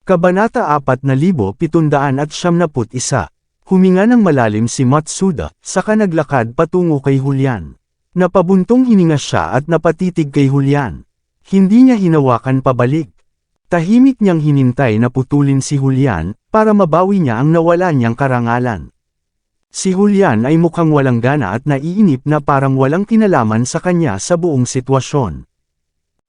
Kabanata 4771. Huminga ng malalim si Matsuda, saka naglakad patungo kay Julian. Napabuntong hininga siya at napatitig kay Julian. Hindi niya hinawakan pabalik. Tahimik niyang hinintay na putulin si Julian, para mabawi niya ang nawala niyang karangalan. Si Julian ay mukhang walang gana at naiinip na parang walang kinalaman sa kanya sa buong sitwasyon.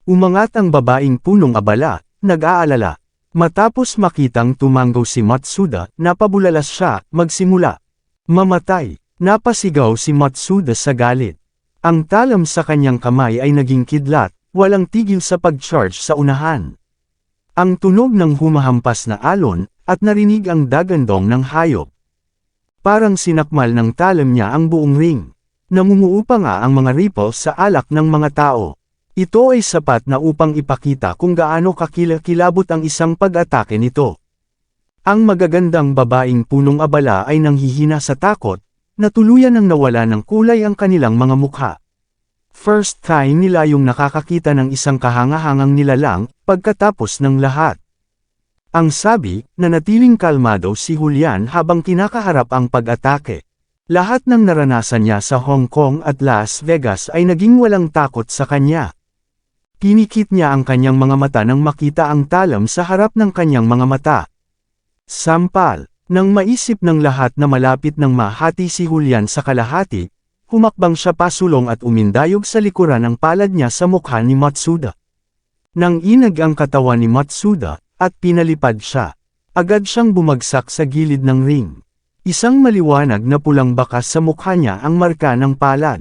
Umangat ang babaeng punong abala, nag-aalala. Matapos makitang tumanggaw si Matsuda, napabulalas siya, magsimula. Mamatay. Napasigaw si Matsuda sa galit. Ang talam sa kanyang kamay ay naging kidlat, walang tigil sa pag-charge sa unahan. Ang tunog ng humahampas na alon, at narinig ang dagandong ng hayop. Parang sinakmal ng talam niya ang buong ring. Namumuo pa nga ang mga ripple sa alak ng mga tao. Ito ay sapat na upang ipakita kung gaano kakilakilabot ang isang pag-atake nito. Ang magagandang babaeng punong abala ay nanghihina sa takot, na tuluyan ng nawala ng kulay ang kanilang mga mukha. First time nila yung nakakakita ng isang kahangahangang nilalang, pagkatapos ng lahat. Ang sabi, nanatiling kalmado si Julian habang kinakaharap ang pag-atake. Lahat ng naranasan niya sa Hong Kong at Las Vegas ay naging walang takot sa kanya. Pinikit niya ang kanyang mga mata nang makita ang talam sa harap ng kanyang mga mata. Sampal, nang maisip ng lahat na malapit nang mahati si Julian sa kalahati, humakbang siya pasulong at umindayog sa likuran ng palad niya sa mukha ni Matsuda. Nang inag ang katawan ni Matsuda, at pinalipad siya, agad siyang bumagsak sa gilid ng ring. Isang maliwanag na pulang bakas sa mukha niya ang marka ng palad.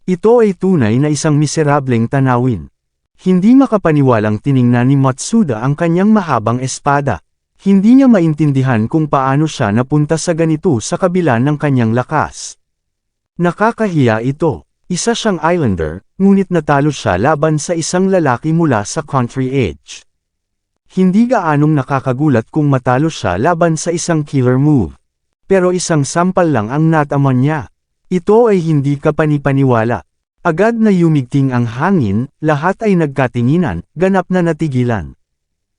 Ito ay tunay na isang miserableng tanawin. Hindi makapaniwalang tiningnan ni Matsuda ang kanyang mahabang espada. Hindi niya maintindihan kung paano siya napunta sa ganito sa kabila ng kanyang lakas. Nakakahiya ito. Isa siyang islander, ngunit natalo siya laban sa isang lalaki mula sa country age. Hindi gaanong nakakagulat kung matalo siya laban sa isang killer move. Pero isang sampal lang ang nataman niya. Ito ay hindi kapanipaniwala. Agad na yumigting ang hangin, lahat ay nagkatinginan, ganap na natigilan.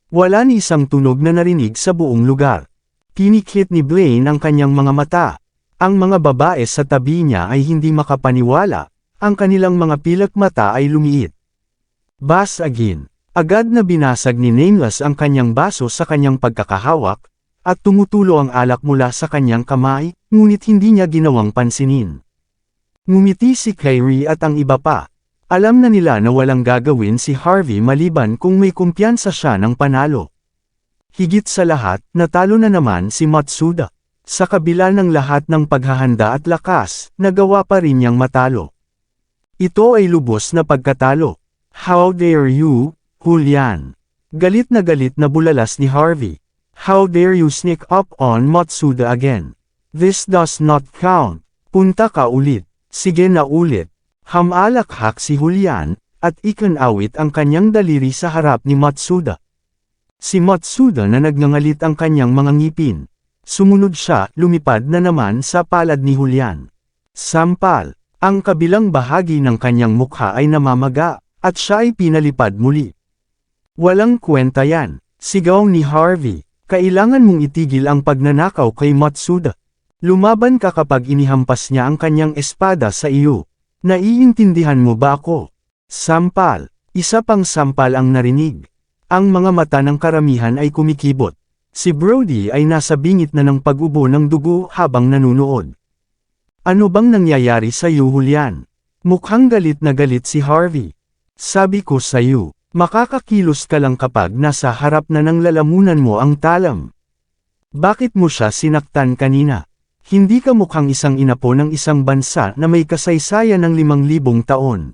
Wala ni isang tunog na narinig sa buong lugar. Pinikit ni Blaine ang kanyang mga mata. Ang mga babae sa tabi niya ay hindi makapaniwala, ang kanilang mga pilak mata ay lumiit. Bas again. Agad na binasag ni Nameless ang kanyang baso sa kanyang pagkakahawak, at tumutulo ang alak mula sa kanyang kamay, ngunit hindi niya ginawang pansinin. Ngumiti si Kyrie at ang iba pa. Alam na nila na walang gagawin si Harvey maliban kung may kumpiyansa siya ng panalo. Higit sa lahat, natalo na naman si Matsuda. Sa kabila ng lahat ng paghahanda at lakas, nagawa pa rin niyang matalo. Ito ay lubos na pagkatalo. How dare you, Julian? Galit na bulalas ni Harvey. How dare you sneak up on Matsuda again? This does not count. Punta ka ulit. Sige na ulit. Hamalakhak si Julian, at ikanawit ang kanyang daliri sa harap ni Matsuda. Si Matsuda na nagngangalit ang kanyang mga ngipin. Sumunod siya, lumipad na naman sa palad ni Julian. Sampal, ang kabilang bahagi ng kanyang mukha ay namamaga, at siya ay pinalipad muli. Walang kwenta yan, sigaw ni Harvey. Kailangan mong itigil ang pagnanakaw kay Matsuda. Lumaban ka kapag inihampas niya ang kanyang espada sa iyo. Naiintindihan mo ba ako? Sampal. Isa pang sampal ang narinig. Ang mga mata ng karamihan ay kumikibot. Si Brody ay nasa bingit na ng pag-ubo ng dugo habang nanunood. Ano bang nangyayari sa iyo, Julian? Mukhang galit na galit si Harvey. Sabi ko sa iyo, makakakilos ka lang kapag nasa harap na ng lalamunan mo ang talam. Bakit mo siya sinaktan kanina? Hindi ka mukhang isang inapo ng isang bansa na may kasaysayan ng 5,000 taon.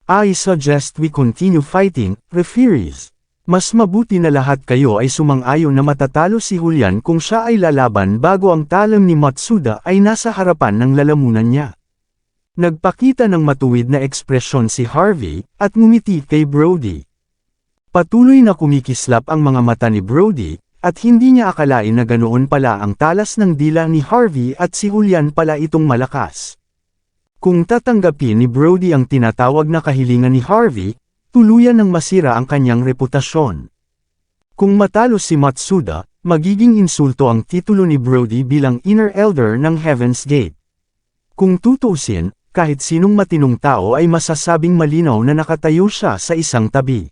I suggest we continue fighting, referees. Mas mabuti na lahat kayo ay sumang-ayon na matatalo si Julian kung siya ay lalaban bago ang talam ni Matsuda ay nasa harapan ng lalamunan niya. Nagpakita ng matuwid na ekspresyon si Harvey, at ngumiti kay Brody. Patuloy na kumikislap ang mga mata ni Brody, at hindi niya akalain na ganoon pala ang talas ng dila ni Harvey at si Julian pala itong malakas. Kung tatanggapin ni Brody ang tinatawag na kahilingan ni Harvey, tuluyan ng masira ang kanyang reputasyon. Kung matalo si Matsuda, magiging insulto ang titulo ni Brody bilang Inner Elder ng Heaven's Gate. Kung tutuusin, kahit sinong matinong tao ay masasabing malinaw na nakatayo siya sa isang tabi.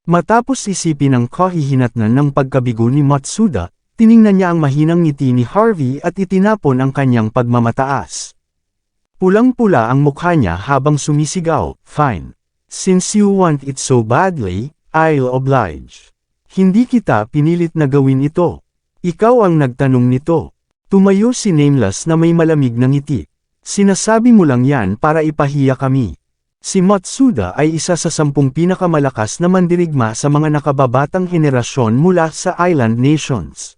Matapos isipin ang kahihinatnan ng pagkabigo ni Matsuda, tiningnan niya ang mahinang ngiti ni Harvey at itinapon ang kanyang pagmamataas. Pulang-pula ang mukha niya habang sumisigaw, "Fine. Since you want it so badly, I'll oblige. Hindi kita pinilit na gawin ito. Ikaw ang nagtanong nito." Tumayo si Nameless na may malamig na ngiti. "Sinasabi mo lang yan para ipahiya kami." Si Matsuda ay isa sa 10 pinakamalakas na mandirigma sa mga nakababatang henerasyon mula sa Island Nations.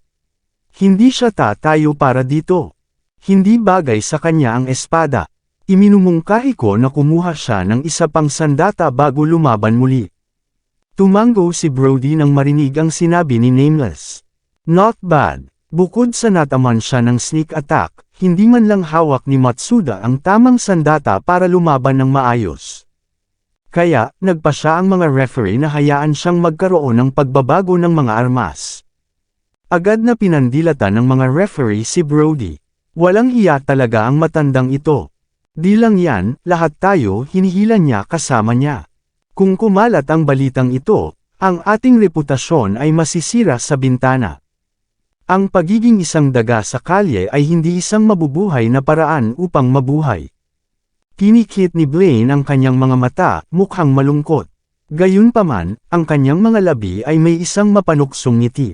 Hindi siya tatayo para dito. Hindi bagay sa kanya ang espada. Iminumungkahi ko na kumuha siya ng isa pang sandata bago lumaban muli. Tumango si Brody nang marinig ang sinabi ni Nameless. Not bad. Bukod sa nataman siya ng sneak attack, hindi man lang hawak ni Matsuda ang tamang sandata para lumaban ng maayos. Kaya, nagpa siya ang mga referee na hayaan siyang magkaroon ng pagbabago ng mga armas. Agad na pinandilatan ng mga referee si Brody. Walang hiya talaga ang matandang ito. Di lang yan, lahat tayo hinihilan niya kasama niya. Kung kumalat ang balitang ito, ang ating reputasyon ay masisira sa bintana. Ang pagiging isang daga sa kalye ay hindi isang mabubuhay na paraan upang mabuhay. Pinikit ni Blaine ang kanyang mga mata, mukhang malungkot. Gayunpaman, ang kanyang mga labi ay may isang mapanuksong ngiti.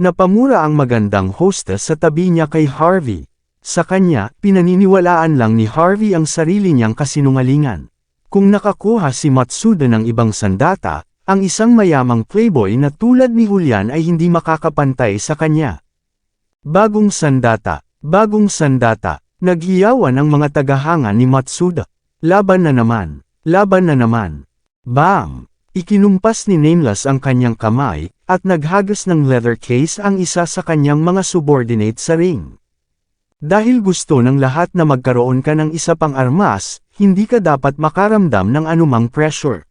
Napamura ang magandang hostess sa tabi niya kay Harvey. Sa kanya, pinaniniwalaan lang ni Harvey ang sarili niyang kasinungalingan. Kung nakakuha si Matsuda ng ibang sandata, ang isang mayamang playboy na tulad ni Julian ay hindi makakapantay sa kanya. Bagong sandata, naghiyawan ang mga tagahanga ni Matsuda. Laban na naman. Bam! Ikinumpas ni Nameless ang kanyang kamay, at naghagas ng leather case ang isa sa kanyang mga subordinate sa ring. Dahil gusto ng lahat na magkaroon ka ng isa pang armas, hindi ka dapat makaramdam ng anumang pressure.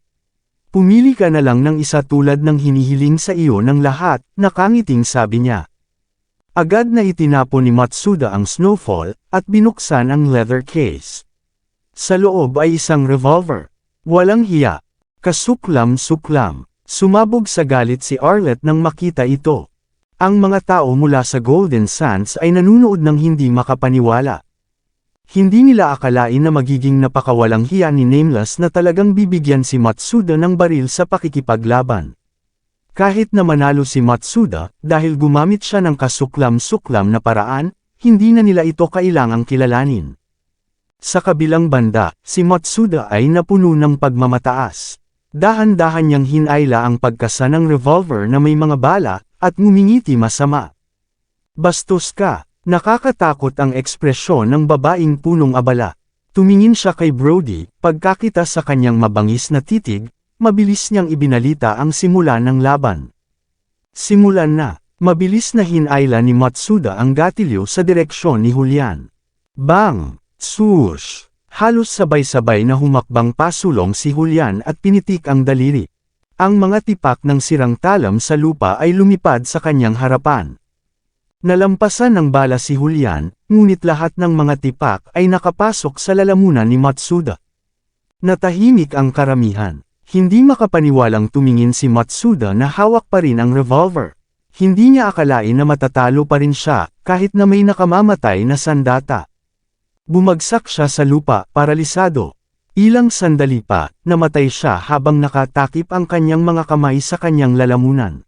Pumili ka na lang ng isa tulad ng hinihiling sa iyo ng lahat, nakangiting sabi niya. Agad na itinapon ni Matsuda ang snowfall, at binuksan ang leather case. Sa loob ay isang revolver. Walang hiya. Kasuklam-suklam. Sumabog sa galit si Arlette nang makita ito. Ang mga tao mula sa Golden Sands ay nanunood ng hindi makapaniwala. Hindi nila akalain na magiging napakawalang hiya ni Nameless na talagang bibigyan si Matsuda ng baril sa pakikipaglaban. Kahit na manalo si Matsuda, dahil gumamit siya ng kasuklam-suklam na paraan, hindi na nila ito kailangang kilalanin. Sa kabilang banda, si Matsuda ay napuno ng pagmamataas. Dahan-dahan niyang hinayla ang pagkasa ng revolver na may mga bala, at ngumingiti masama. Bastos ka, nakakatakot ang ekspresyon ng babaeng punong abala. Tumingin siya kay Brody, pagkakita sa kanyang mabangis na titig, mabilis niyang ibinalita ang simula ng laban. Simulan na, mabilis na hinayla ni Matsuda ang gatilyo sa direksyon ni Julian. Bang! Swoosh! Halos sabay-sabay na humakbang pasulong si Julian at pinitik ang daliri. Ang mga tipak ng sirang talam sa lupa ay lumipad sa kanyang harapan. Nalampasan ng bala si Julian, ngunit lahat ng mga tipak ay nakapasok sa lalamunan ni Matsuda. Natahimik ang karamihan. Hindi makapaniwalang tumingin si Matsuda na hawak pa rin ang revolver. Hindi niya akalain na matatalo pa rin siya, kahit na may nakamamatay na sandata. Bumagsak siya sa lupa, paralisado. Ilang sandali pa, namatay siya habang nakatakip ang kanyang mga kamay sa kanyang lalamunan.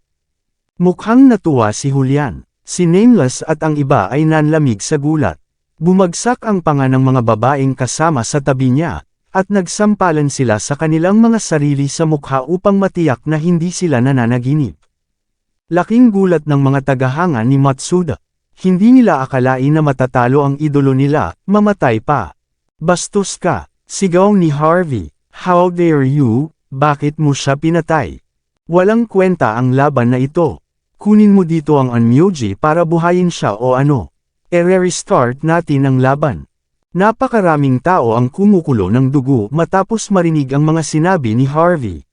Mukhang natuwa si Julian. Si Nameless at ang iba ay nanlamig sa gulat. Bumagsak ang panga ng mga babaeng kasama sa tabi niya, at nagsampalan sila sa kanilang mga sarili sa mukha upang matiyak na hindi sila nananaginip. Laking gulat ng mga tagahanga ni Matsuda. Hindi nila akalain na matatalo ang idolo nila, mamatay pa. Bastos ka, sigaw ni Harvey. How dare you, bakit mo siya pinatay? Walang kwenta ang laban na ito. Kunin mo dito ang Onmyoji para buhayin siya o ano. E-restart natin ang laban. Napakaraming tao ang kumukulo ng dugo matapos marinig ang mga sinabi ni Harvey.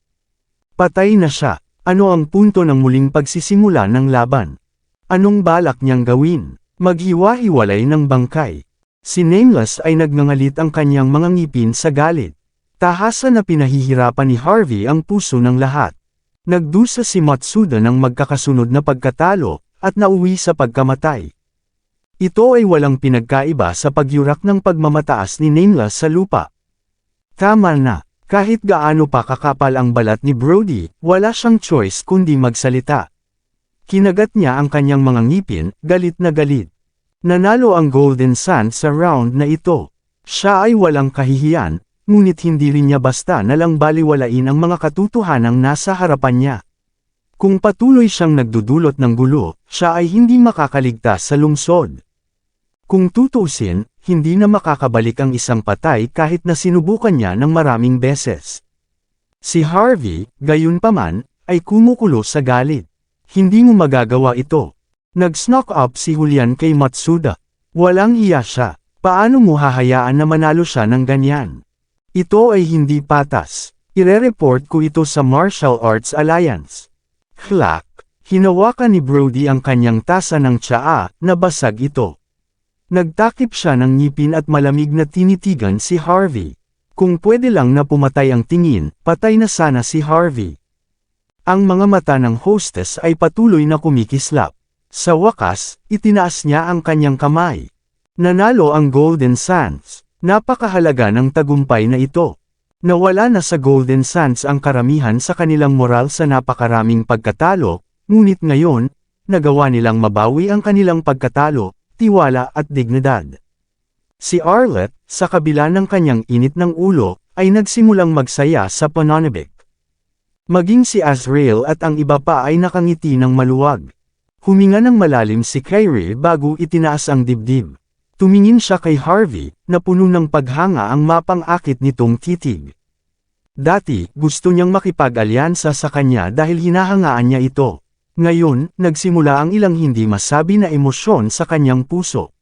Patay na siya. Ano ang punto ng muling pagsisimula ng laban? Anong balak niyang gawin? Maghiwa-hiwalay ng bangkay. Si Nameless ay nagngangalit ang kanyang mga ngipin sa galit. Tahasan na pinahihirapan ni Harvey ang puso ng lahat. Nagdusa si Matsuda ng magkakasunod na pagkatalo, at nauwi sa pagkamatay. Ito ay walang pinagkaiba sa pagyurak ng pagmamataas ni Nameless sa lupa. Tama na, kahit gaano pa kakapal ang balat ni Brody, wala siyang choice kundi magsalita. Kinagat niya ang kanyang mga ngipin, galit na galit. Nanalo ang Golden Sun sa round na ito. Siya ay walang kahihiyan, ngunit hindi rin niya basta nalang baliwalain ang mga katotohanang nasa harapan niya. Kung patuloy siyang nagdudulot ng gulo, siya ay hindi makakaligtas sa lungsod. Kung tutuusin, hindi na makakabalik ang isang patay kahit na sinubukan niya ng maraming beses. Si Harvey, gayunpaman, ay kumukulo sa galit. Hindi mo magagawa ito. Nag-snuck up si Julian kay Matsuda. Walang hiya siya. Paano mo hahayaan na manalo siya ng ganyan? Ito ay hindi patas. Ire-report ko ito sa Martial Arts Alliance. Clack! Hinawakan ni Brody ang kanyang tasa ng tsaa, nabasag ito. Nagtakip siya ng ngipin at malamig na tinitigan si Harvey. Kung pwede lang na pumatay ang tingin, patay na sana si Harvey. Ang mga mata ng hostess ay patuloy na kumikislap. Sa wakas, itinaas niya ang kanyang kamay. Nanalo ang Golden Sands. Napakahalaga ng tagumpay na ito. Nawala na sa Golden Sands ang karamihan sa kanilang moral sa napakaraming pagkatalo, ngunit ngayon, nagawa nilang mabawi ang kanilang pagkatalo, tiwala at dignidad. Si Arlette, sa kabila ng kanyang init ng ulo, ay nagsimulang magsaya sa pananabik. Maging si Azrael at ang iba pa ay nakangiti ng maluwag. Huminga ng malalim si Kyrie bago itinaas ang dibdib. Tumingin siya kay Harvey, na puno ng paghanga ang mapang-akit nitong titig. Dati, gusto niyang makipag-alyansa sa kanya dahil hinahangaan niya ito. Ngayon, nagsimula ang ilang hindi masabi na emosyon sa kanyang puso.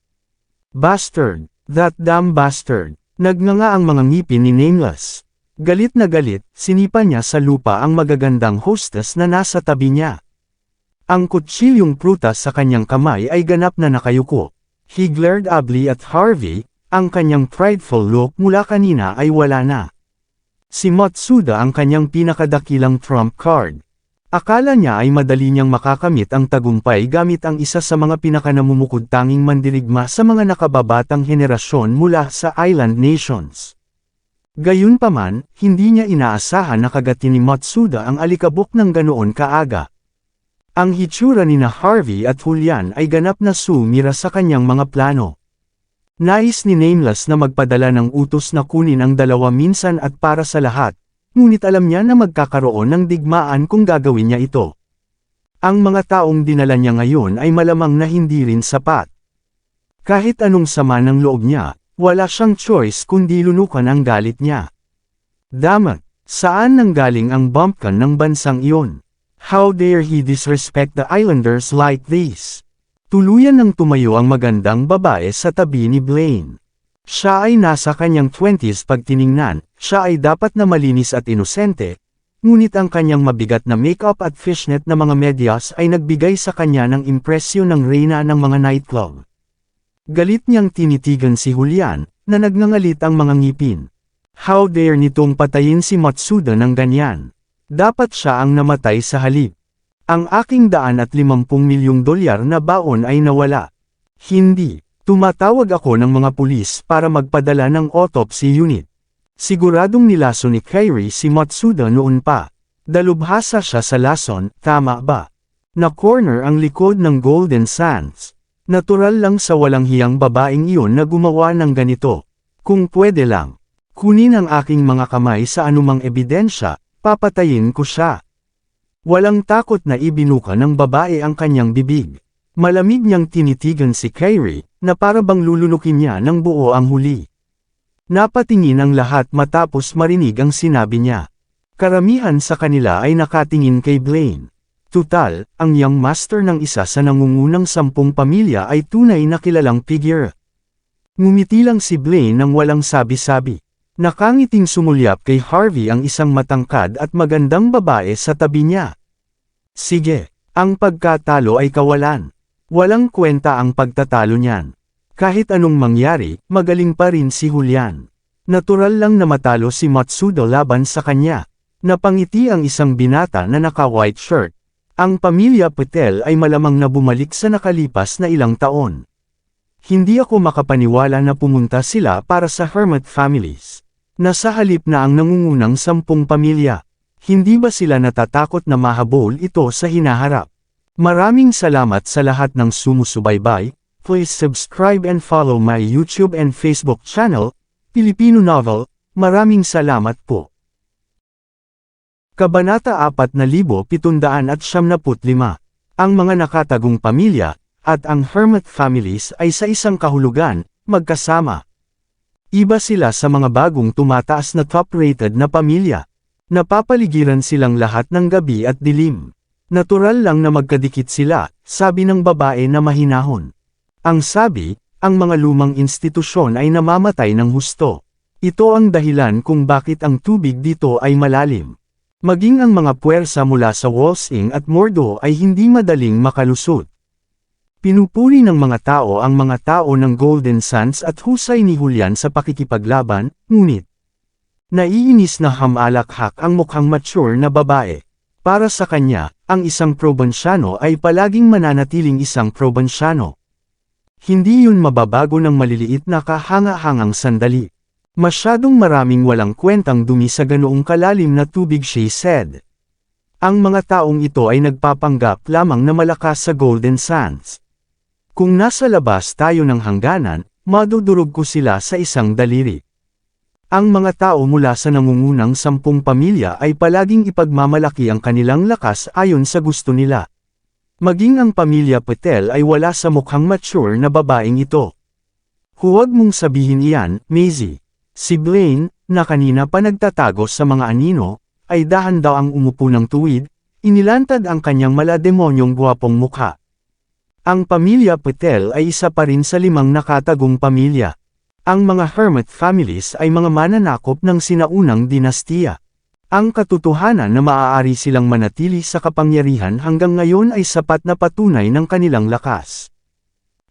Bastard! That damn bastard! Nagnganga ang mga ngipin ni Nameless. Galit na galit, sinipa niya sa lupa ang magagandang hostess na nasa tabi niya. Ang kutsilyong prutas sa kanyang kamay ay ganap na nakayuko. He glared ugly at Harvey, ang kanyang prideful look mula kanina ay wala na. Si Matsuda ang kanyang pinakadakilang trump card. Akala niya ay madali niyang makakamit ang tagumpay gamit ang isa sa mga pinakanamumukod-tanging mandirigma sa mga nakababatang henerasyon mula sa island nations. Gayunpaman, hindi niya inaasahan na kagatin ni Matsuda ang alikabok ng ganoon kaaga. Ang hitsura ni na Harvey at Julian ay ganap na sumira sa kanyang mga plano. Nais ni Nameless na magpadala ng utos na kunin ang dalawa minsan at para sa lahat. Ngunit alam niya na magkakaroon ng digmaan kung gagawin niya ito. Ang mga taong dinala niya ngayon ay malamang na hindi rin sapat. Kahit anong sama ng loob niya, wala siyang choice kundi lunukan ang galit niya. Damat, saan nanggaling ang bumpkin ng bansang iyon? How dare he disrespect the islanders like this? Tuluyan nang tumayo ang magandang babae sa tabi ni Blaine. Siya ay nasa kanyang 20s pag tiningnan, siya ay dapat na malinis at inosente, ngunit ang kanyang mabigat na makeup at fishnet na mga medyas ay nagbigay sa kanya ng impresyon ng reyna ng mga nightclub. Galit niyang tinitigan si Julian, na nagngangalit ang mga ngipin. How dare nitong patayin si Matsuda ng ganyan? Dapat siya ang namatay sa halip. Ang aking $250 milyong na baon ay nawala. Hindi. Tumatawag ako ng mga pulis para magpadala ng autopsy unit. Siguradong nilason ni Kyrie si Matsuda noon pa. Dalubhasa siya sa lason, tama ba? Na-corner ang likod ng Golden Sands. Natural lang sa walang hiyang babaeng iyon na gumawa ng ganito. Kung pwede lang, kunin ang aking mga kamay sa anumang ebidensya, papatayin ko siya. Walang takot na ibinuka ng babae ang kanyang bibig. Malamig niyang tinitigan si Kyrie, na para bang lulunukin niya ng buo ang huli. Napatingin ang lahat matapos marinig ang sinabi niya. Karamihan sa kanila ay nakatingin kay Blaine. Tutal, ang young master ng isa sa nangungunang 10 pamilya ay tunay na kilalang figure. Ngumiti lang si Blaine nang walang sabi-sabi. Nakangiting sumulyap kay Harvey ang isang matangkad at magandang babae sa tabi niya. Sige, ang pagkatalo ay kawalan. Walang kwenta ang pagtatalo niyan. Kahit anong mangyari, magaling pa rin si Julian. Natural lang na matalo si Matsuda laban sa kanya. Napangiti ang isang binata na naka-white shirt. Ang pamilya Patel ay malamang na bumalik sa nakalipas na ilang taon. Hindi ako makapaniwala na pumunta sila para sa hermit families. Nasa halip na ang nangungunang 10 pamilya. Hindi ba sila natatakot na mahabol ito sa hinaharap? Maraming salamat sa lahat ng sumusubaybay. Please subscribe and follow my YouTube and Facebook channel, Filipino Novel. Maraming salamat po. Kabanata 4775. Ang mga nakatagong pamilya, at ang hermit families ay sa isang kahulugan, magkasama. Iba sila sa mga bagong tumataas na top-rated na pamilya. Napapaligiran silang lahat ng gabi at dilim. Natural lang na magkadikit sila, sabi ng babae na mahinahon. Ang sabi, ang mga lumang institusyon ay namamatay ng husto. Ito ang dahilan kung bakit ang tubig dito ay malalim. Maging ang mga puwersa mula sa Wolsing at Mordo ay hindi madaling makalusot. Pinupuri ng mga tao ang mga tao ng Golden Sands at husay ni Julian sa pakikipaglaban, ngunit naiinis na hamalakhak ang mukhang mature na babae. Para sa kanya, ang isang probinsyano ay palaging mananatiling isang probinsyano. Hindi yun mababago ng maliliit na kahanga-hangang sandali. Masyadong maraming walang kwentang dumi sa ganoong kalalim na tubig, she said. Ang mga taong ito ay nagpapanggap lamang na malakas sa Golden Sands. Kung nasa labas tayo ng hangganan, madudurog ko sila sa isang daliri. Ang mga tao mula sa nangungunang 10 pamilya ay palaging ipagmamalaki ang kanilang lakas ayon sa gusto nila. Maging ang pamilya Patel ay wala sa mukhang mature na babaeng ito. Huwag mong sabihin iyan, Maisie. Si Blaine, na kanina pa nagtatago sa mga anino, ay dahan daw ang umupo ng tuwid, inilantad ang kanyang malademonyong gwapong mukha. Ang pamilya Patel ay isa pa rin sa 5 nakatagong pamilya. Ang mga hermit families ay mga mananakop ng sinaunang dinastiya. Ang katotohanan na maaari silang manatili sa kapangyarihan hanggang ngayon ay sapat na patunay ng kanilang lakas.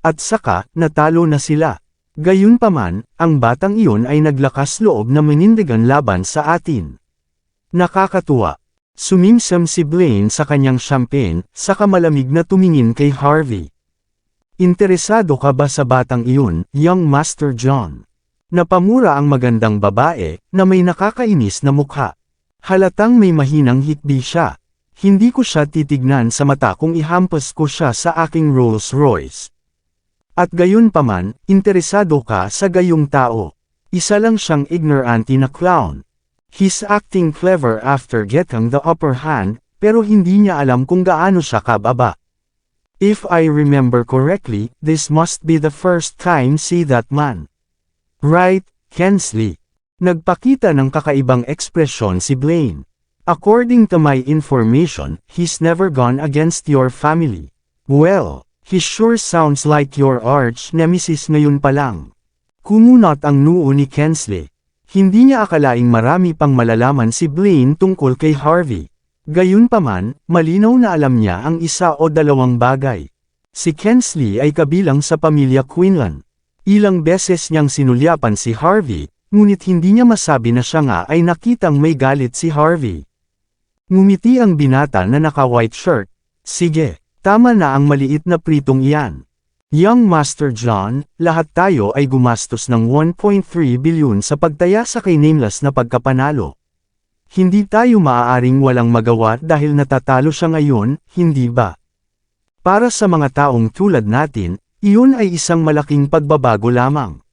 At saka, natalo na sila. Gayunpaman, ang batang iyon ay naglakas loob na manindigan laban sa atin. Nakakatuwa. Sumimsam si Blaine sa kanyang champagne, saka malamig na tumingin kay Harvey. Interesado ka ba sa batang iyon, young Master John? Napamura ang magandang babae, na may nakakainis na mukha. Halatang may mahinang hikbi siya. Hindi ko siya titignan sa mata kung ihampas ko siya sa aking Rolls Royce. At gayon paman, interesado ka sa gayong tao. Isa lang siyang ignorante na clown. He's acting clever after getting the upper hand, pero hindi niya alam kung gaano siya kababa. If I remember correctly, this must be the first time see that man. Right, Kensley? Nagpakita ng kakaibang ekspresyon si Blaine. According to my information, he's never gone against your family. Well, he sure sounds like your arch nemesis ngayon pa lang. Kumunot ang noo ni Kensley. Hindi niya akalaing marami pang malalaman si Blaine tungkol kay Harvey. Gayunpaman, malinaw na alam niya ang 1 o 2 bagay. Si Kensley ay kabilang sa pamilya Quinlan. Ilang beses niyang sinulyapan si Harvey, ngunit hindi niya masabi na siya nga ay nakitang may galit si Harvey. Ngumiti ang binata na naka-white shirt. Sige. Tama na ang maliit na pritong iyan. Young Master John, lahat tayo ay gumastos ng 1.3 bilyon sa pagtaya sa kay Nameless na pagkapanalo. Hindi tayo maaaring walang magawa dahil natatalo siya ngayon, hindi ba? Para sa mga taong tulad natin, iyon ay isang malaking pagbabago lamang.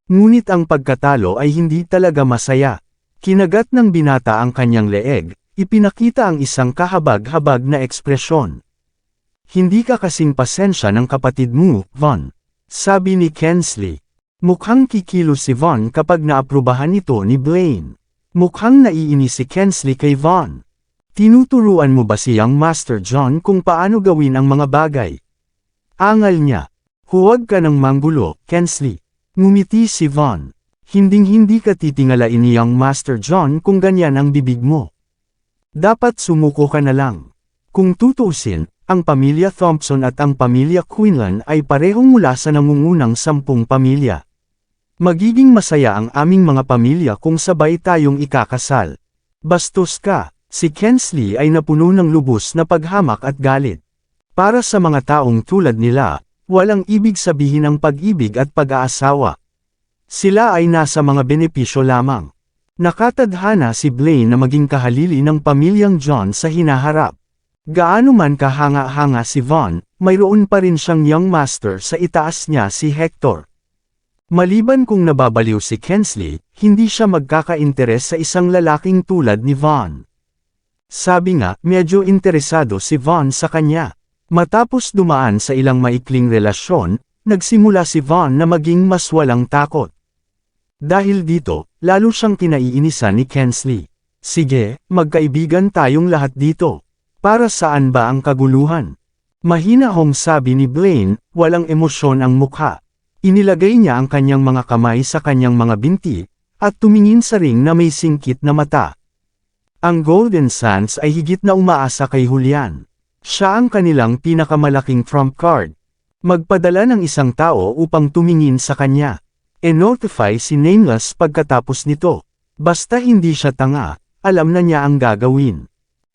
Ngunit ang pagkatalo ay hindi talaga masaya. Kinagat ng binata ang kanyang leeg, ipinakita ang isang kahabag-habag na ekspresyon. Hindi ka kasing pasensya ng kapatid mo, Von. Sabi ni Kensley. Mukhang kikilos si Von kapag naaprubahan ito ni Blaine. Mukhang naiinis si Kensley kay Von. Tinuturuan mo ba siyang Master John kung paano gawin ang mga bagay? Angal niya. Huwag ka nang manggulo, Kensley. Ngumiti si Von. Hinding-hindi ka titingalain niyang Master John kung ganyan ang bibig mo. Dapat sumuko ka na lang. Kung tutuusin, ang pamilya Thompson at ang pamilya Quinlan ay parehong mula sa nangungunang 10 pamilya. Magiging masaya ang aming mga pamilya kung sabay tayong ikakasal. Bastos ka, si Kensley ay napuno ng lubos na paghamak at galit. Para sa mga taong tulad nila, walang ibig sabihin ang pag-ibig at pag-aasawa. Sila ay nasa mga benepisyo lamang. Nakatadhana si Blaine na maging kahalili ng pamilyang John sa hinaharap. Gaano man kahanga-hanga si Vaughn, mayroon pa rin siyang young master sa itaas niya si Hector. Maliban kung nababaliw si Kensley, hindi siya magkaka-interes sa isang lalaking tulad ni Vaughn. Sabi nga, medyo interesado si Vaughn sa kanya. Matapos dumaan sa ilang maikling relasyon, nagsimula si Vaughn na maging mas walang takot. Dahil dito, lalo siyang kinaiinisan ni Kensley. Sige, magkaibigan tayong lahat dito. Para saan ba ang kaguluhan? Mahinahong sabi ni Blaine, walang emosyon ang mukha. Inilagay niya ang kanyang mga kamay sa kanyang mga binti, at tumingin sa ring na may singkit na mata. Ang Golden Sands ay higit na umaasa kay Julian. Siya ang kanilang pinakamalaking trump card. Magpadala ng isang tao upang tumingin sa kanya. E-notify si Nameless pagkatapos nito. Basta hindi siya tanga, alam na niya ang gagawin.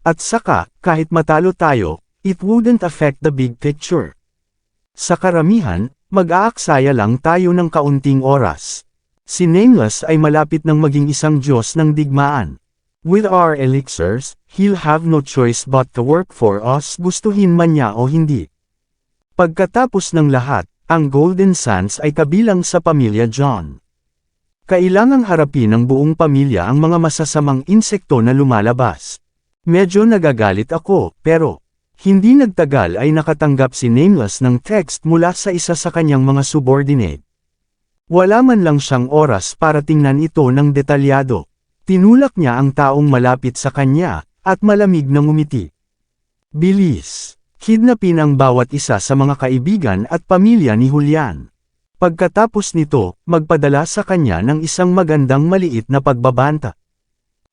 At saka, kahit matalo tayo, it wouldn't affect the big picture. Sa karamihan, mag-aaksaya lang tayo ng kaunting oras. Si Nameless ay malapit ng maging isang Diyos ng digmaan. With our elixirs, he'll have no choice but to work for us, gustuhin man niya o hindi. Pagkatapos ng lahat, ang Golden Sands ay kabilang sa pamilya John. Kailangang harapin ng buong pamilya ang mga masasamang insekto na lumalabas. Medyo nagagalit ako, pero hindi nagtagal ay nakatanggap si Nameless ng text mula sa isa sa kanyang mga subordinate. Wala man lang siyang oras para tingnan ito ng detalyado. Tinulak niya ang taong malapit sa kanya, at malamig na ngumiti. Bilis! Kidnapin ang bawat isa sa mga kaibigan at pamilya ni Julian. Pagkatapos nito, magpadala sa kanya ng isang magandang maliit na pagbabanta.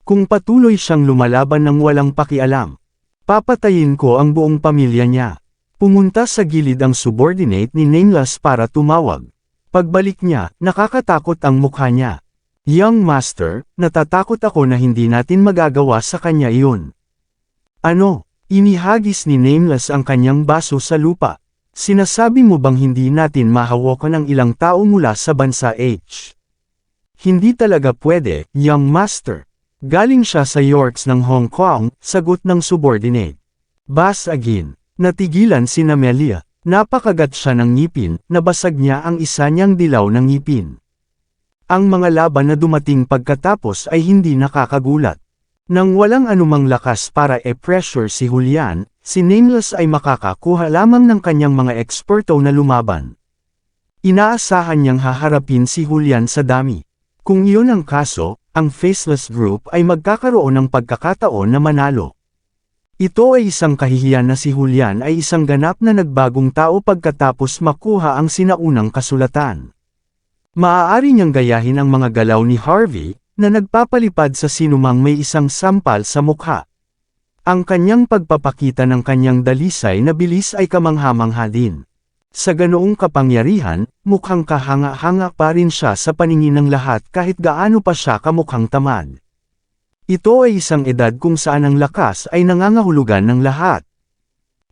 Kung patuloy siyang lumalaban ng walang pakialam, papatayin ko ang buong pamilya niya. Pumunta sa gilid ang subordinate ni Nameless para tumawag. Pagbalik niya, nakakatakot ang mukha niya. Young Master, natatakot ako na hindi natin magagawa sa kanya iyon. Ano? Inihagis ni Nameless ang kanyang baso sa lupa. Sinasabi mo bang hindi natin mahawakan ang ilang tao mula sa bansa H? Hindi talaga pwede, Young Master. Galing siya sa Yorks ng Hong Kong, sagot ng subordinate. Bas again. Natigilan si Namelia. Napakagat siya ng ngipin, nabasag niya ang isa niyang dilaw ng ngipin. Ang mga laban na dumating pagkatapos ay hindi nakakagulat. Nang walang anumang lakas para e-pressure si Julian, si Nameless ay makakakuha lamang ng kanyang mga eksperto na lumaban. Inaasahan niyang haharapin si Julian sa dami. Kung iyon ang kaso, ang Faceless Group ay magkakaroon ng pagkakataon na manalo. Ito ay isang kahihiyan na si Julian ay isang ganap na nagbagong tao pagkatapos makuha ang sinaunang kasulatan. Maaari niyang gayahin ang mga galaw ni Harvey, na nagpapalipad sa sinumang may isang sampal sa mukha. Ang kanyang pagpapakita ng kanyang dalisay na bilis ay kamangha-mangha din. Sa ganoong kapangyarihan, mukhang kahanga-hanga pa rin siya sa paningin ng lahat kahit gaano pa siya kamukhang tamad. Ito ay isang edad kung saan ang lakas ay nangangahulugan ng lahat.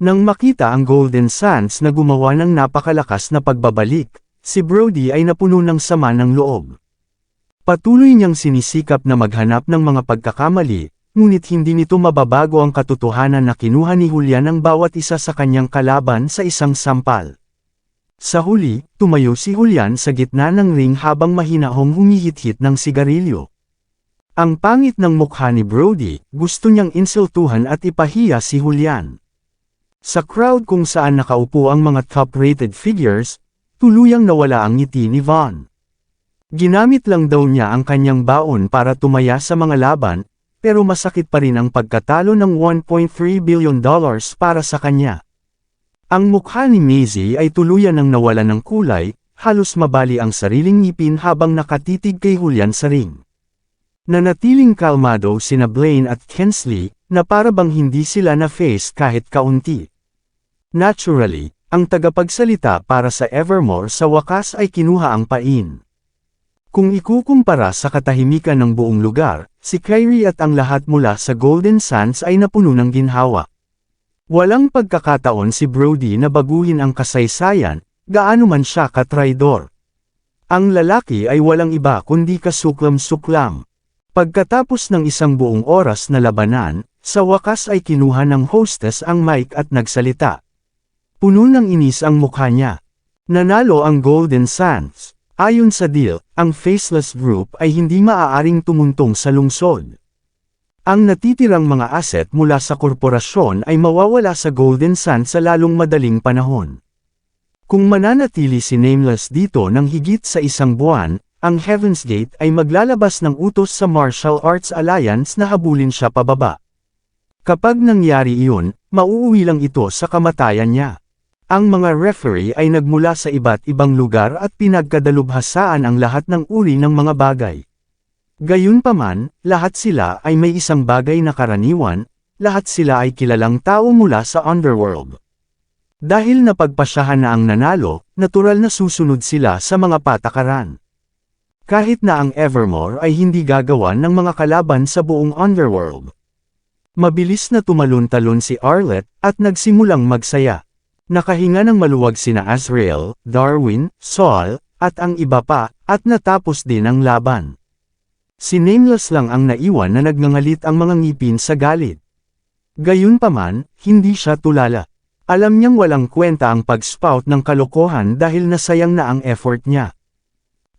Nang makita ang Golden Sands na gumawa ng napakalakas na pagbabalik, si Brody ay napuno ng sama ng loob. Patuloy niyang sinisikap na maghanap ng mga pagkakamali, ngunit hindi nito mababago ang katotohanan na kinuha ni Julian ang bawat isa sa kanyang kalaban sa isang sampal. Sa huli, tumayo si Julian sa gitna ng ring habang mahinahong humihit-hit ng sigarilyo. Ang pangit ng mukha ni Brody, gusto niyang insultuhan at ipahiya si Julian. Sa crowd kung saan nakaupo ang mga top-rated figures, tuluyang nawala ang ngiti ni Vaughn. Ginamit lang daw niya ang kanyang baon para tumaya sa mga laban, pero masakit pa rin ang pagkatalo ng $1.3 billion para sa kanya. Ang mukha ni Maisie ay tuluyan ng nawalan ng kulay, halos mabali ang sariling ngipin habang nakatitig kay Julian sa ring. Nanatiling kalmado sina Blaine at Kensley, na para bang hindi sila na-face kahit kaunti. Naturally, ang tagapagsalita para sa Evermore sa wakas ay kinuha ang pain. Kung ikukumpara sa katahimikan ng buong lugar, si Kyrie at ang lahat mula sa Golden Sands ay napuno ng ginhawa. Walang pagkakataon si Brody na baguhin ang kasaysayan, gaano man siya katraidor. Ang lalaki ay walang iba kundi kasuklam-suklam. Pagkatapos ng isang buong oras na labanan, sa wakas ay kinuha ng hostess ang mic at nagsalita. Puno ng inis ang mukha niya. Nanalo ang Golden Sands. Ayon sa deal, ang Faceless Group ay hindi maaaring tumuntong sa lungsod. Ang natitirang mga asset mula sa korporasyon ay mawawala sa Golden Sands sa lalong madaling panahon. Kung mananatili si Nameless dito ng higit sa isang buwan, ang Heaven's Gate ay maglalabas ng utos sa Martial Arts Alliance na habulin siya pababa. Kapag nangyari iyon, mauuwi lang ito sa kamatayan niya. Ang mga referee ay nagmula sa iba't ibang lugar at pinagkadalubhasaan ang lahat ng uri ng mga bagay. Gayunpaman, lahat sila ay may isang bagay na karaniwan, lahat sila ay kilalang tao mula sa underworld. Dahil napagpasyahan na ang nanalo, natural na susunod sila sa mga patakaran. Kahit na ang Evermore ay hindi gagawan ng mga kalaban sa buong underworld. Mabilis na tumalon-talon si Arlette at nagsimulang magsaya. Nakahinga ng maluwag sina Azrael, Darwin, Saul, at ang iba pa, at natapos din ang laban. Si Nameless lang ang naiwan na nagngangalit ang mga ngipin sa galit. Gayunpaman, hindi siya tulala. Alam niyang walang kwenta ang pag-spout ng kalokohan dahil nasayang na ang effort niya.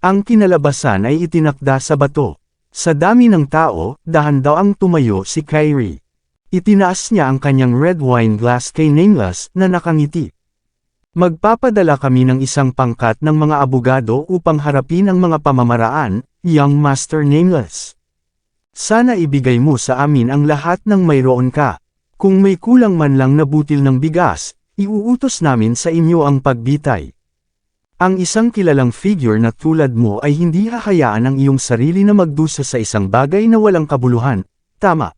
Ang kinalabasan ay itinakda sa bato. Sa dami ng tao, dahan daw ang tumayo si Kyrie. Itinaas niya ang kanyang red wine glass kay Nameless na nakangiti. Magpapadala kami ng isang pangkat ng mga abogado upang harapin ang mga pamamaraan, young Master Nameless. Sana ibigay mo sa amin ang lahat ng mayroon ka. Kung may kulang man lang na butil ng bigas, iuutos namin sa inyo ang pagbitay. Ang isang kilalang figure na tulad mo ay hindi hahayaan ang iyong sarili na magdusa sa isang bagay na walang kabuluhan, tama?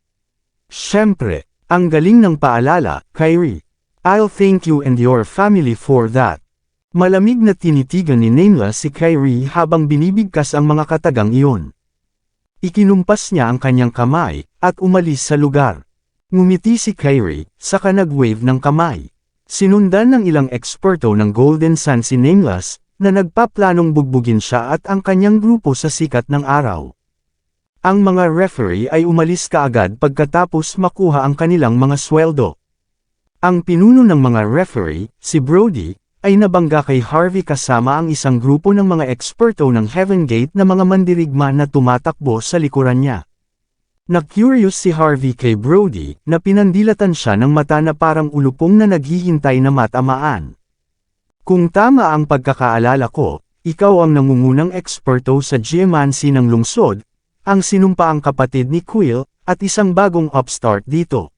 Siyempre, ang galing ng paalala, Kyrie. I'll thank you and your family for that. Malamig na tinitigan ni Nameless si Kyrie habang binibigkas ang mga katagang iyon. Ikinumpas niya ang kanyang kamay, at umalis sa lugar. Ngumiti si Kyrie, saka nag-wave ng kamay. Sinundan ng ilang eksperto ng Golden Sun si Nameless, na nagpaplanong bugbugin siya at ang kanyang grupo sa sikat ng araw. Ang mga referee ay umalis kaagad pagkatapos makuha ang kanilang mga sweldo. Ang pinuno ng mga referee, si Brody, ay nabangga kay Harvey kasama ang isang grupo ng mga eksperto ng Heaven Gate na mga mandirigma na tumatakbo sa likuran niya. Na-curious si Harvey kay Brody, na pinandilatan siya ng mata na parang ulupong na naghihintay na matamaan. Kung tama ang pagkakaalala ko, ikaw ang nangungunang eksperto sa geomancy ng lungsod, ang sinumpaang kapatid ni Quill, at isang bagong upstart dito.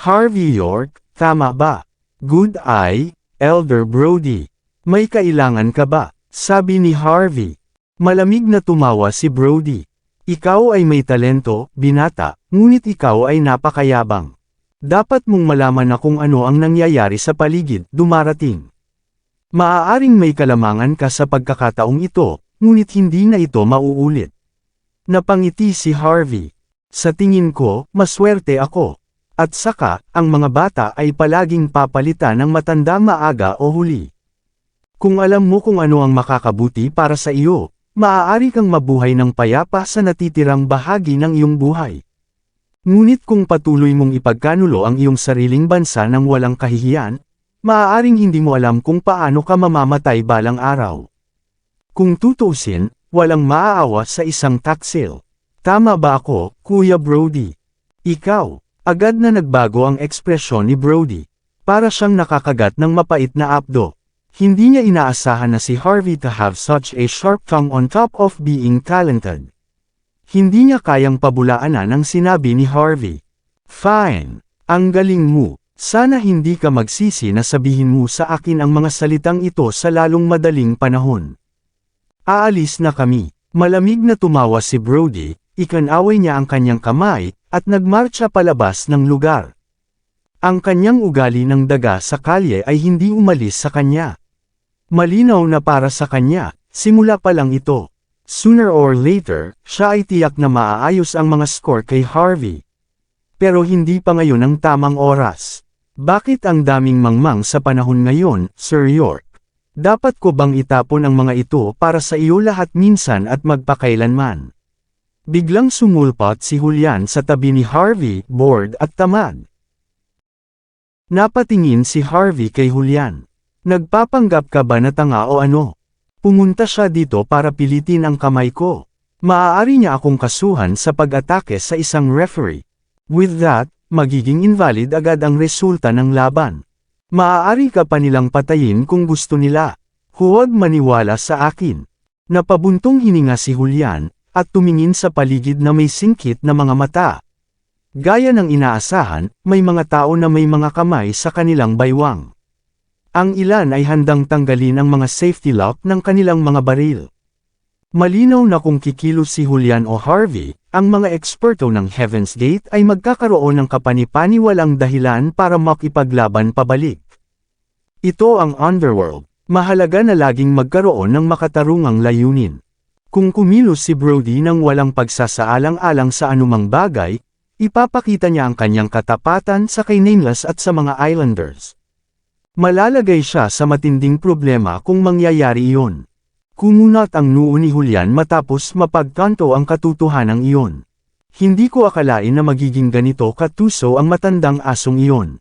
Harvey York, tama ba? Good eye, Elder Brody. May kailangan ka ba? Sabi ni Harvey. Malamig na tumawa si Brody. Ikaw ay may talento, binata, ngunit ikaw ay napakayabang. Dapat mong malaman na kung ano ang nangyayari sa paligid, dumarating. Maaaring may kalamangan ka sa pagkakataong ito, ngunit hindi na ito mauulit. Napangiti si Harvey. Sa tingin ko, maswerte ako. At saka, ang mga bata ay palaging papalitan ng matanda maaga o huli. Kung alam mo kung ano ang makakabuti para sa iyo, maaari kang mabuhay ng payapa sa natitirang bahagi ng iyong buhay. Ngunit kung patuloy mong ipagkanulo ang iyong sariling bansa ng walang kahihiyan, maaaring hindi mo alam kung paano ka mamamatay balang araw. Kung tutuusin, walang maaawa sa isang taksil. Tama ba ako, Kuya Brody? Ikaw. Agad na nagbago ang ekspresyon ni Brody. Para siyang nakakagat ng mapait na apdo. Hindi niya inaasahan na si Harvey to have such a sharp tongue on top of being talented. Hindi niya kayang pabulaanan ang sinabi ni Harvey. Fine. Ang galing mo. Sana hindi ka magsisi na sabihin mo sa akin ang mga salitang ito sa lalong madaling panahon. Aalis na kami. Malamig na tumawa si Brody, ikanaway niya ang kanyang kamay, at nagmarcha palabas ng lugar. Ang kanyang ugali ng daga sa kalye ay hindi umalis sa kanya. Malinaw na para sa kanya, simula pa lang ito. Sooner or later, siya ay tiyak na maaayos ang mga score kay Harvey. Pero hindi pa ngayon ang tamang oras. Bakit ang daming mangmang sa panahon ngayon, Sir York? Dapat ko bang itapon ang mga ito para sa iyo lahat minsan at magpakailanman? Biglang sumulpot si Julian sa tabi ni Harvey, bored at tamad. Napatingin si Harvey kay Julian. Nagpapanggap ka ba na tanga o ano? Pumunta siya dito para pilitin ang kamay ko. Maaari niya akong kasuhan sa pag-atake sa isang referee. With that, magiging invalid agad ang resulta ng laban. Maaari ka pa nilang patayin kung gusto nila. Huwag maniwala sa akin. Napabuntong hininga si Julian, at tumingin sa paligid na may singkit na mga mata. Gaya ng inaasahan, may mga tao na may mga kamay sa kanilang baywang. Ang ilan ay handang tanggalin ang mga safety lock ng kanilang mga baril. Malinaw na kung kikilos si Julian o Harvey, ang mga eksperto ng Heaven's Gate ay magkakaroon ng kapanipaniwalang dahilan para makipaglaban pabalik. Ito ang Underworld. Mahalaga na laging magkaroon ng makatarungang layunin. Kung kumilos si Brody nang walang pagsasaalang-alang sa anumang bagay, ipapakita niya ang kanyang katapatan sa kay Nameless at sa mga Islanders. Malalagay siya sa matinding problema kung mangyayari iyon. Kumunat ang noo ni Julian matapos mapagtanto ang katotohanan iyon. Hindi ko akalain na magiging ganito katuso ang matandang asong iyon.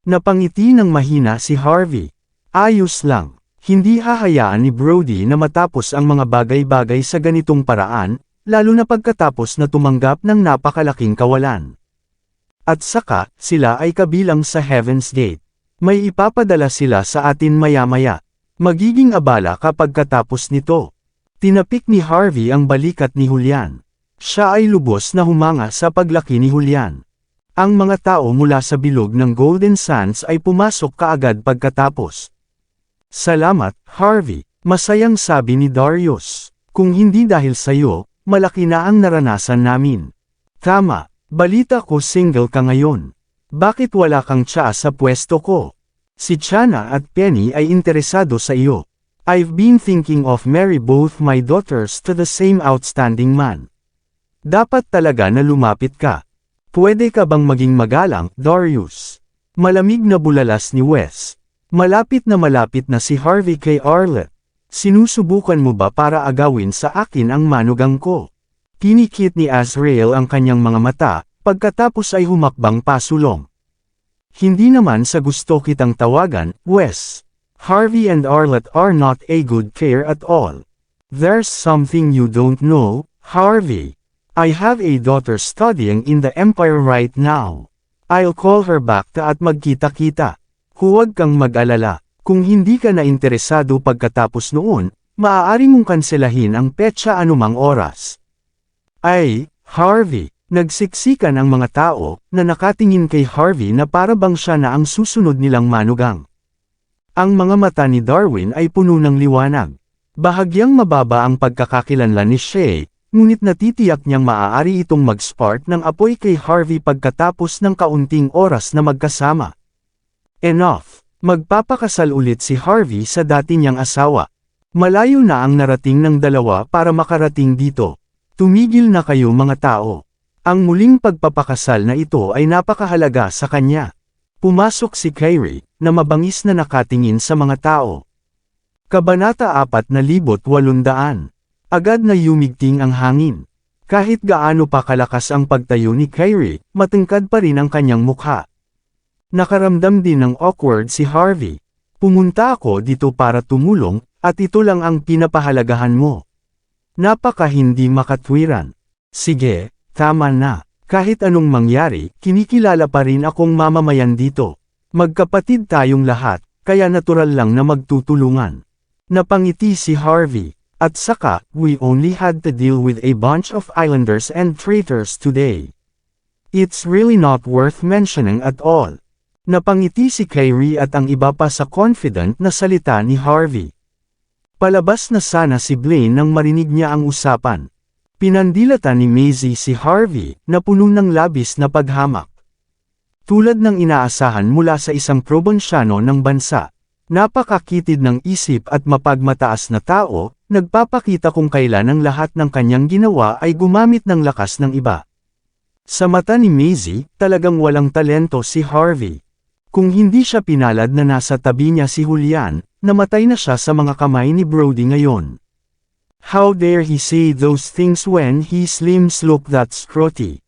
Napangiti ng mahina si Harvey. Ayos lang. Hindi hahayaan ni Brody na matapos ang mga bagay-bagay sa ganitong paraan, lalo na pagkatapos na tumanggap ng napakalaking kawalan. At saka, sila ay kabilang sa Heaven's Gate. May ipapadala sila sa atin maya-maya. Magiging abala kapag katapos nito. Tinapik ni Harvey ang balikat ni Julian. Siya ay lubos na humanga sa paglaki ni Julian. Ang mga tao mula sa bilog ng Golden Sands ay pumasok kaagad pagkatapos. Salamat, Harvey, masayang sabi ni Darius. Kung hindi dahil sa iyo, malaki na ang naranasan namin. Tama, balita ko single ka ngayon. Bakit wala kang tsa sa pwesto ko? Si Chana at Penny ay interesado sa iyo. I've been thinking of marry both my daughters to the same outstanding man. Dapat talaga na lumapit ka. Pwede ka bang maging magalang, Darius? Malamig na bulalas ni Wes. Malapit na si Harvey kay Arlette. Sinusubukan mo ba para agawin sa akin ang manugang ko? Kinikit ni Azrael ang kanyang mga mata, pagkatapos ay humakbang pasulong. Hindi naman sa gusto kitang tawagan, Wes. Harvey and Arlette are not a good pair at all. There's something you don't know, Harvey. I have a daughter studying in the Empire right now. I'll call her back at magkita-kita. Huwag kang mag-alala. Kung hindi ka na interesado pagkatapos noon, maaari mong kanselahin ang petsa anumang oras. Ay, Harvey. Nagsiksikan ang mga tao, na nakatingin kay Harvey na para bang siya na ang susunod nilang manugang. Ang mga mata ni Darwin ay puno ng liwanag. Bahagyang mababa ang pagkakakilanlan ni Shay, ngunit natitiyak niyang maaari itong mag-spark ng apoy kay Harvey pagkatapos ng kaunting oras na magkasama. Enough! Magpapakasal ulit si Harvey sa dati niyang asawa. Malayo na ang narating ng dalawa para makarating dito. Tumigil na kayo mga tao. Ang muling pagpapakasal na ito ay napakahalaga sa kanya. Pumasok si Kyrie, na mabangis na nakatingin sa mga tao. Kabanata 4,800. Agad na yumigting ang hangin. Kahit gaano pa kalakas ang pagtayo ni Kyrie, matangkad pa rin ang kanyang mukha. Nakaramdam din ng awkward si Harvey. Pumunta ako dito para tumulong, at ito lang ang pinapahalagahan mo. Napaka hindi makatwiran. Sige. Tama na. Kahit anong mangyari, kinikilala pa rin akong mamamayan dito. Magkapatid tayong lahat, kaya natural lang na magtutulungan. Napangiti si Harvey. At saka, we only had to deal with a bunch of islanders and traitors today. It's really not worth mentioning at all. Napangiti si Kyrie at ang iba pa sa confident na salita ni Harvey. Palabas na sana si Blaine nang marinig niya ang usapan. Pinandilatan ni Maisie si Harvey, na puno ng labis na paghamak. Tulad ng inaasahan mula sa isang probonsyano ng bansa, napakakitid ng isip at mapagmataas na tao, nagpapakita kung kailan ang lahat ng kanyang ginawa ay gumamit ng lakas ng iba. Sa mata ni Maisie, talagang walang talento si Harvey. Kung hindi siya pinalad na nasa tabi niya si Julian, namatay na siya sa mga kamay ni Brody ngayon. How dare he say those things when his limbs look that scrawny?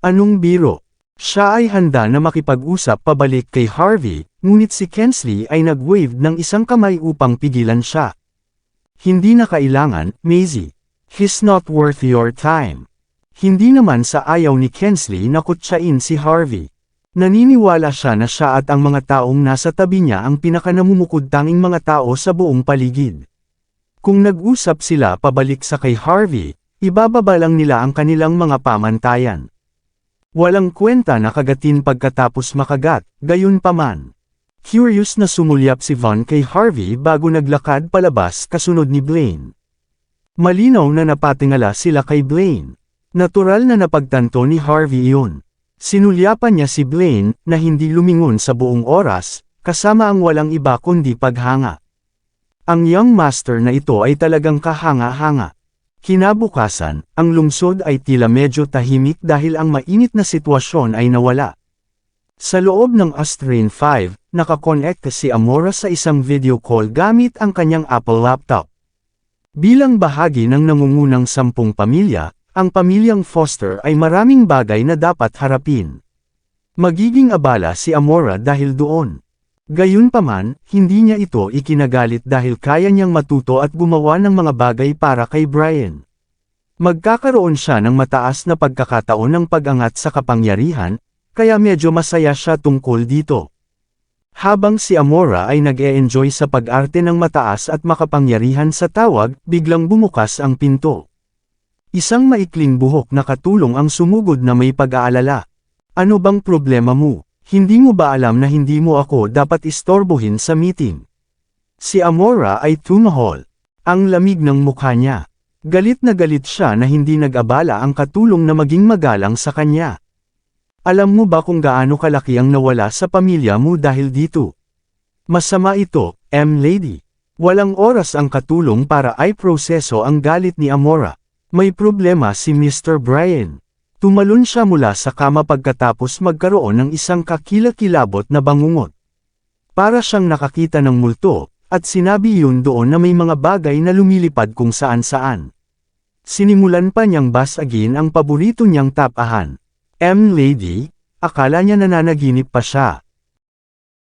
Anong biro? Siya ay handa na makipag-usap pabalik kay Harvey, ngunit si Kensley ay nag-wave ng isang kamay upang pigilan siya. Hindi na kailangan, Maisie. He's not worth your time. Hindi naman sa ayaw ni Kensley na kutsain si Harvey. Naniniwala siya na siya at ang mga taong nasa tabi niya ang pinakanamumukod-tanging mga tao sa buong paligid. Kung nag-usap sila pabalik sa kay Harvey, ibababa lang nila ang kanilang mga pamantayan. Walang kwenta na kagatin pagkatapos makagat, gayunpaman. Curious na sumulyap si Von kay Harvey bago naglakad palabas kasunod ni Blaine. Malinaw na napatingala sila kay Blaine. Natural na napagtanto ni Harvey iyon. Sinulyapan niya si Blaine, na hindi lumingon sa buong oras, kasama ang walang iba kundi paghanga. Ang young master na ito ay talagang kahanga-hanga. Kinabukasan, ang lungsod ay tila medyo tahimik dahil ang mainit na sitwasyon ay nawala. Sa loob ng Austrian 5, nakakonekta si Amora sa isang video call gamit ang kanyang Apple laptop. Bilang bahagi ng nangungunang 10 pamilya, ang pamilyang Foster ay maraming bagay na dapat harapin. Magiging abala si Amora dahil doon. Gayunpaman, hindi niya ito ikinagalit dahil kaya niyang matuto at gumawa ng mga bagay para kay Brian. Magkakaroon siya ng mataas na pagkakataon ng pag-angat sa kapangyarihan, kaya medyo masaya siya tungkol dito. Habang si Amora ay nag-e-enjoy sa pag-arte ng mataas at makapangyarihan sa tawag, biglang bumukas ang pinto. Isang maikling buhok na katulong ang sumugod na may pag-aalala. Ano bang problema mo? Hindi mo ba alam na hindi mo ako dapat istorbohin sa meeting? Si Amora ay tumahol. Ang lamig ng mukha niya. Galit na galit siya na hindi nag-abala ang katulong na maging magalang sa kanya. Alam mo ba kung gaano kalaki ang nawala sa pamilya mo dahil dito? Masama ito, M-Lady. Walang oras ang katulong para i-proseso ang galit ni Amora. May problema si Mr. Brian. Tumalon siya mula sa kama pagkatapos magkaroon ng isang kakilakilabot na bangungot. Para siyang nakakita ng multo, at sinabi yun doon na may mga bagay na lumilipad kung saan-saan. Sinimulan pa niyang basagin ang paborito niyang tapahan. M-Lady, akala niya nananaginip pa siya.